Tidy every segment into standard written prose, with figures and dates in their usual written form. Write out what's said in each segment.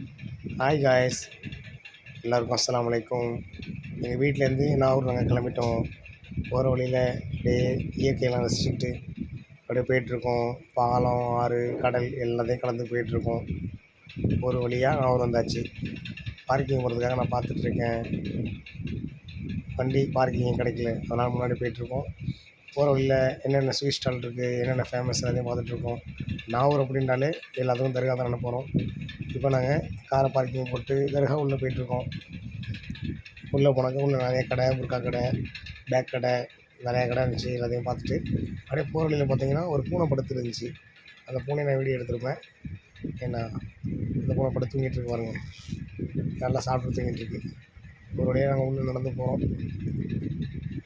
Hi guys, எல்லாருக்கும் அஸ்ஸலாமு அலைக்கும். எங்கள் வீட்டிலேருந்து நாகூர் நாங்கள் கிளம்பிட்டோம். போகிற வழியில் அப்படியே இயற்கையெல்லாம் ரசிச்சுக்கிட்டு அப்படியே போயிட்டுருக்கோம். பாலம், ஆறு, கடல் எல்லாத்தையும் கலந்து போயிட்டுருக்கோம். ஒரு வழியாக நாகூர் வந்தாச்சு. பார்க்கிங் போகிறதுக்காக நான் பார்த்துட்ருக்கேன். வண்டி பார்க்கிங் கிடைக்கல, அதனால் முன்னாடி போயிட்டுருக்கோம். போகிற வழியில் என்னென்ன ஸ்வீட் ஸ்டால் இருக்குது, என்னென்ன ஃபேமஸ் எல்லாத்தையும் பார்த்துட்ருக்கோம். நாகூர் அப்படின்றாலே எல்லாத்துக்கும் தர்கா தான் நினைப்போம். இப்போ நாங்கள் காரை பார்க்கிங் போட்டு தர்கா உள்ளே போயிட்டுருக்கோம். உள்ளே போனாக்கா உள்ளே நிறைய கடை, புர்கா கடை, பேக் கடை, நிறையா கடை இருந்துச்சு. எல்லாத்தையும் பார்த்துட்டு அப்படியே போகிற வழியில் பார்த்தீங்கன்னா ஒரு பூனை படுத்து இருந்துச்சு. அந்த பூனையை நான் வீடியோ எடுத்திருப்பேன். ஏன்னா அந்த பூனை படுத்து தூங்கிட்டு இருக்கு பாருங்க, நல்லா சாப்பிட்டு தூங்கிட்டு இருக்கு. ஒரு வழியாக நாங்கள் உள்ளே நடந்து போகிறோம்.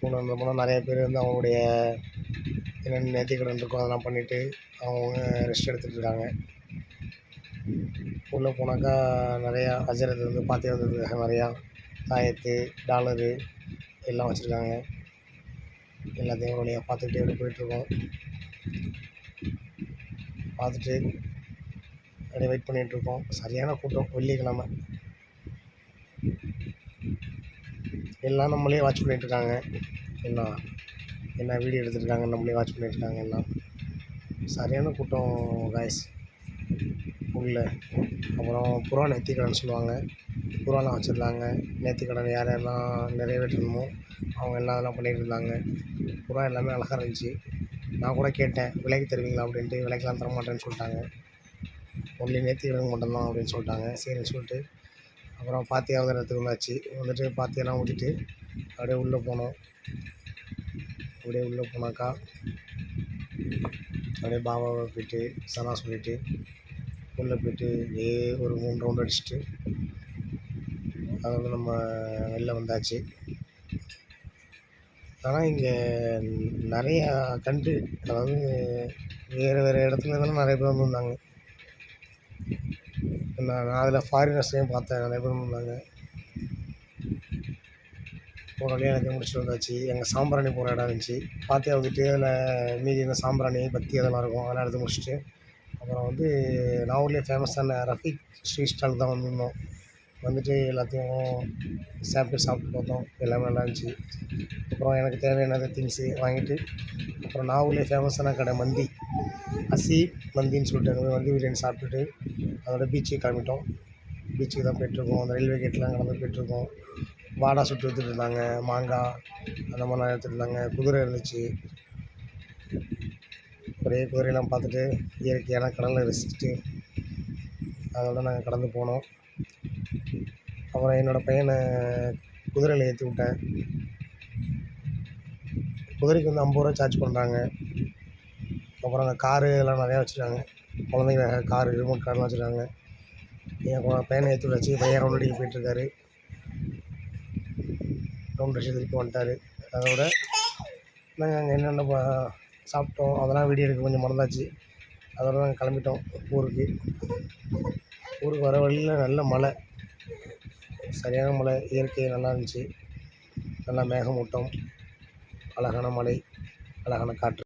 உள்ளே நடந்து போனால் நிறைய பேர் வந்து அவங்களுடைய என்னென்ன நேர்த்திக்கடன் இருக்கோ அதெல்லாம் பண்ணிவிட்டு அவங்க ரெஸ்ட் எடுத்துகிட்டு இருக்காங்க. உள்ளே போனாக்கா நிறையா அஜரத்து வந்து பாத்திரத்துக்கு நிறையா தாயத்து, டாலரு எல்லாம் வச்சுருக்காங்க. எல்லாத்தையும் ஒரு வழியாக பார்த்துக்கிட்டே அப்படியே போயிட்டுருக்கோம். பார்த்துட்டு அப்படியே வெயிட் பண்ணிகிட்ருக்கோம். சரியான கூட்டம், வெள்ளிக்கிழமை. எல்லாம் நம்மளே வாட்ச் பண்ணிகிட்ருக்காங்க. என்ன வீடியோ எடுத்துகிட்ருக்காங்க, நம்மளே வாட்ச் பண்ணிகிட்ருக்காங்க. எல்லாம் சரியான கூட்டம் காய்ஸ் உள்ள. அப்புறம் புறா நேர்த்திக்கடன் சொல்லுவாங்க, புறாலாம் வச்சுருந்தாங்க. நேர்த்திக்கடன் யார் யாரெல்லாம் நிறைவேற்றணுமோ அவங்க எல்லாம் அதெல்லாம் பண்ணிகிட்டு இருந்தாங்க. புறா எல்லாமே அழகாக இருந்துச்சு. நான் கூட கேட்டேன், விலைக்கு தருவீங்களா அப்படின்ட்டு. விலைக்கெலாம் தரமாட்டேன்னு சொல்லிட்டாங்க, ஒன்லி நேர்த்திக்கடன் மட்டும்தான் அப்படின்னு சொல்லிட்டாங்க. சரின்னு சொல்லிட்டு அப்புறம் பாத்தியாவது இடத்துக்கு வந்துட்டு பாத்தியெல்லாம் ஊற்றிட்டு அப்படியே உள்ளே போனோம். அப்படியே உள்ளே போனாக்கா அப்படியே பாபாவை போய்ட்டு சனா சொல்லிவிட்டு உள்ளே போய்ட்டு அப்படியே ஒரு 3 ரவுண்ட் அடிச்சுட்டு அதோட நம்ம வெளில வந்தாச்சு. ஆனால் இங்கே நிறையா கண்ட்ரி, அதாவது வேறு இடத்துல இருந்தாலும் நிறைய பேர் வந்திருந்தாங்க. நான் அதில் ஃபாரினர்ஸையும் பார்த்தேன், நிறைய பேர் வந்திருந்தாங்க. ஒரு வழியாக எல்லாத்தையும் முடிச்சுட்டு வந்தாச்சு. எங்கள் சாம்பிராணி போகிற இடம் இருந்துச்சு. பாத்தியா வந்துட்டு அதில் மீதி இந்த சாம்பிராணி, பத்தி அதெல்லாம் இருக்கும், அதெல்லாம் எடுத்து முடிச்சுட்டு அப்புறம் வந்து நாகூர்லேயே ஃபேமஸான ரஃபீக் ஸ்வீட் ஸ்டால் தான் வந்திருந்தோம். வந்துட்டு எல்லாத்தையும் சாப்பிட்டு பார்த்தோம். எல்லாமே நல்லா இருந்துச்சு. அப்புறம் எனக்கு தேவையான திங்ஸு வாங்கிட்டு அப்புறம் நாகூர்லேயே ஃபேமஸான கடை மந்தி, அசி மந்தின்னு சொல்லிட்டு அங்கே மந்தி பிரியாணி சாப்பிட்டுட்டு அதோட பீச்சுக்கு கிளம்பிட்டோம். பீச்சுக்கு தான் போய்ட்டுருக்கோம். அந்த ரயில்வே கேட்லாம் கடந்து போய்ட்டுருக்கோம். வாடா சுட்டு எடுத்துகிட்டு இருந்தாங்க, மாங்காய் அந்த மாதிரிலாம் எடுத்துகிட்டு இருந்தாங்க. குதிரை இருந்துச்சு. ஒரே குதிரையெல்லாம் பார்த்துட்டு இயற்கையான கடலை ரசிச்சுட்டு அதோட நாங்கள் கடந்து போனோம். அப்புறம் என்னோடய பையனை குதிரையில் ஏற்றி விட்டேன். குதிரைக்கு வந்து 50 ரூபா சார்ஜ் பண்ணுறாங்க. அப்புறம் அங்கே காரு இதெல்லாம் நிறையா வச்சுருக்காங்க. குழந்தைங்க காரு, ரிமோட் கார்லாம் வச்சுருக்காங்க. என் பையனை ஏற்றி விட்டாச்சு. பையன் ரவுண்ட் அடிக்க போயிட்டுருக்காரு. ரவுண்ட் அடிச்சு திருப்பி வந்துட்டார். அதோட நாங்கள் அங்கே என்னென்ன சாப்பிட்டோம் அதெல்லாம் வீடியோ எடுக்க கொஞ்சம் மறந்தாச்சு. அதோட நாங்கள் கிளம்பிட்டோம் ஊருக்கு. வர வழியில் நல்ல மழை, சரியான மழை. இயற்கை நல்லா இருந்துச்சு. நல்லா மேகமூட்டம், அழகான மலை, அழகான காற்று.